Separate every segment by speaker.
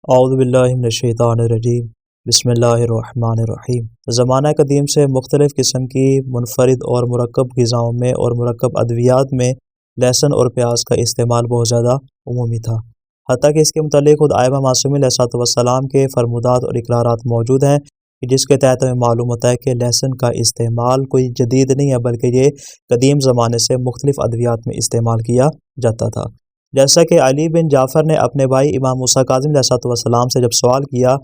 Speaker 1: اعوذ باللہ من الشیطان الرجیم بسم اللہ الرحمن الرحیم۔ زمانہ قدیم سے مختلف قسم کی منفرد اور مرکب غذاؤں میں اور مرکب ادویات میں لہسن اور پیاز کا استعمال بہت زیادہ عمومی تھا، حتیٰ کہ اس کے متعلق خود آئمہ معصومین علیہ السلام کے فرمودات اور اقرارات موجود ہیں، جس کے تحت ہمیں معلوم ہوتا ہے کہ لہسن کا استعمال کوئی جدید نہیں ہے، بلکہ یہ قدیم زمانے سے مختلف ادویات میں استعمال کیا جاتا تھا۔ جیسا کہ علی بن جعفر نے اپنے بھائی امام موسیٰ کاظم علیہ السلام سے جب سوال کیا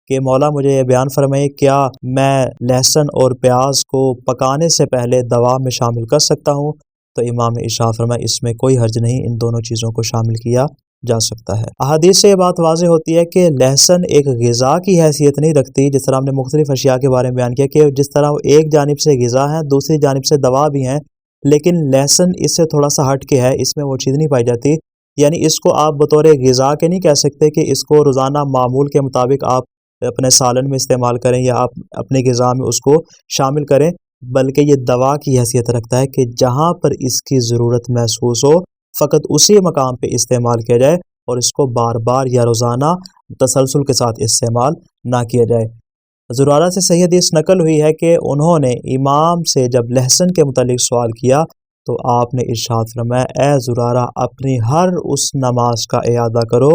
Speaker 1: کہ مولا مجھے یہ بیان فرمائے، کیا میں لہسن اور پیاز کو پکانے سے پہلے دوا میں شامل کر سکتا ہوں؟ تو امام نے ارشاد فرمایا اس میں کوئی حرج نہیں، ان دونوں چیزوں کو شامل کیا جا سکتا ہے۔ احادیث سے یہ بات واضح ہوتی ہے کہ لہسن ایک غذا کی حیثیت نہیں رکھتی، جس طرح ہم نے مختلف اشیاء کے بارے میں بیان کیا کہ جس طرح وہ ایک جانب سے غذا ہے، دوسری جانب سے دوا بھی ہیں، لیکن لہسن اس سے تھوڑا سا ہٹ کے ہے، اس میں وہ چیز نہیں پائی جاتی، یعنی اس کو آپ بطور غذا کے نہیں کہہ سکتے کہ اس کو روزانہ معمول کے مطابق آپ اپنے سالن میں استعمال کریں یا آپ اپنے غذا میں اس کو شامل کریں، بلکہ یہ دوا کی حیثیت رکھتا ہے کہ جہاں پر اس کی ضرورت محسوس ہو فقط اسی مقام پہ استعمال کیا جائے اور اس کو بار بار یا روزانہ تسلسل کے ساتھ استعمال نہ کیا جائے۔ زرارہ سے صحیح حدیث نقل ہوئی ہے کہ انہوں نے امام سے جب لہسن کے متعلق سوال کیا تو آپ نے ارشاد فرمایا، اے زرارہ اپنی ہر اس نماز کا اعادہ کرو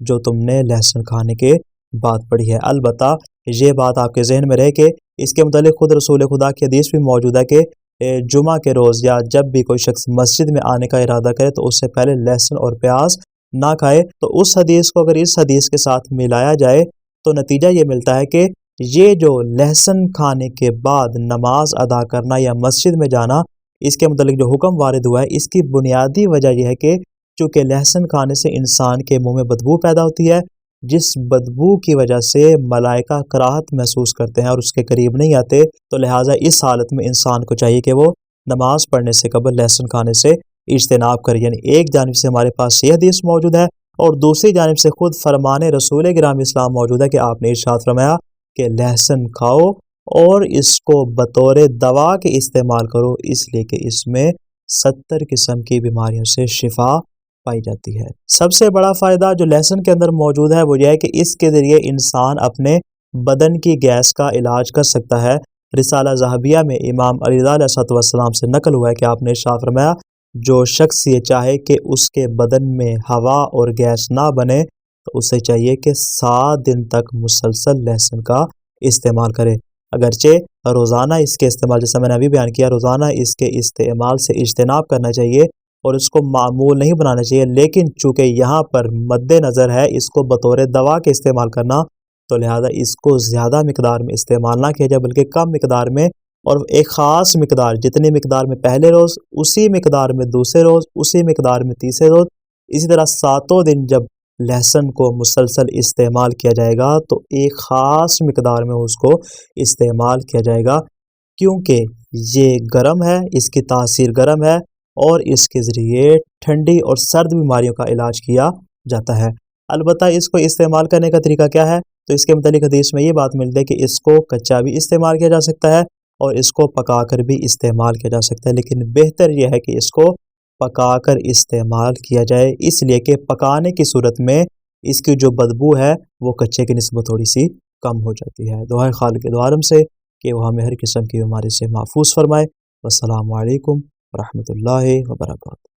Speaker 1: جو تم نے لہسن کھانے کے بعد پڑھی ہے۔ البتہ یہ بات آپ کے ذہن میں رہے کہ اس کے متعلق خود رسول خدا کی حدیث بھی موجود ہے کہ جمعہ کے روز یا جب بھی کوئی شخص مسجد میں آنے کا ارادہ کرے تو اس سے پہلے لہسن اور پیاز نہ کھائے۔ تو اس حدیث کو اگر اس حدیث کے ساتھ ملایا جائے تو نتیجہ یہ ملتا ہے کہ یہ جو لہسن کھانے کے بعد نماز ادا کرنا یا مسجد میں جانا، اس کے متعلق جو حکم وارد ہوا ہے، اس کی بنیادی وجہ یہ ہے کہ چونکہ لہسن کھانے سے انسان کے منہ میں بدبو پیدا ہوتی ہے، جس بدبو کی وجہ سے ملائکہ کراہت محسوس کرتے ہیں اور اس کے قریب نہیں آتے، تو لہٰذا اس حالت میں انسان کو چاہیے کہ وہ نماز پڑھنے سے قبل لہسن کھانے سے اجتناب کرے۔ یعنی ایک جانب سے ہمارے پاس یہ حدیث موجود ہے اور دوسری جانب سے خود فرمان رسول گرامی اسلام موجود ہے کہ آپ نے ارشاد فرمایا کہ لہسن کھاؤ اور اس کو بطور دوا کے استعمال کرو، اس لیے کہ اس میں 70 قسم کی بیماریوں سے شفا پائی جاتی ہے۔ سب سے بڑا فائدہ جو لہسن کے اندر موجود ہے وہ یہ ہے کہ اس کے ذریعے انسان اپنے بدن کی گیس کا علاج کر سکتا ہے۔ رسالہ ذہبیہ میں امام علی رضا علیہ السلام سے نقل ہوا ہے کہ آپ نے ارشاد فرمایا، جو شخص یہ چاہے کہ اس کے بدن میں ہوا اور گیس نہ بنے تو اسے چاہیے کہ 7 دن تک مسلسل لہسن کا استعمال کرے۔ اگرچہ روزانہ اس کے استعمال، جیسا میں نے ابھی بیان کیا، روزانہ اس کے استعمال سے اجتناب کرنا چاہیے اور اس کو معمول نہیں بنانا چاہیے، لیکن چونکہ یہاں پر مد نظر ہے اس کو بطور دوا کے استعمال کرنا، تو لہذا اس کو زیادہ مقدار میں استعمال نہ کیا جائے بلکہ کم مقدار میں، اور ایک خاص مقدار، جتنی مقدار میں پہلے روز اسی مقدار میں دوسرے روز، اسی مقدار میں تیسرے روز، اسی طرح 7 دن جب لہسن کو مسلسل استعمال کیا جائے گا تو ایک خاص مقدار میں اس کو استعمال کیا جائے گا، کیونکہ یہ گرم ہے، اس کی تاثیر گرم ہے اور اس کے ذریعے ٹھنڈی اور سرد بیماریوں کا علاج کیا جاتا ہے۔ البتہ اس کو استعمال کرنے کا طریقہ کیا ہے؟ تو اس کے متعلق حدیث میں یہ بات ملتی ہے کہ اس کو کچا بھی استعمال کیا جا سکتا ہے اور اس کو پکا کر بھی استعمال کیا جا سکتا ہے، لیکن بہتر یہ ہے کہ اس کو پکا کر استعمال کیا جائے، اس لیے کہ پکانے کی صورت میں اس کی جو بدبو ہے وہ کچے کی نسبت تھوڑی سی کم ہو جاتی ہے۔ دعائے خالق دو عالم سے کہ وہ ہمیں ہر قسم کی بیماری سے محفوظ فرمائے۔ والسلام علیکم ورحمۃ اللہ وبرکاتہ۔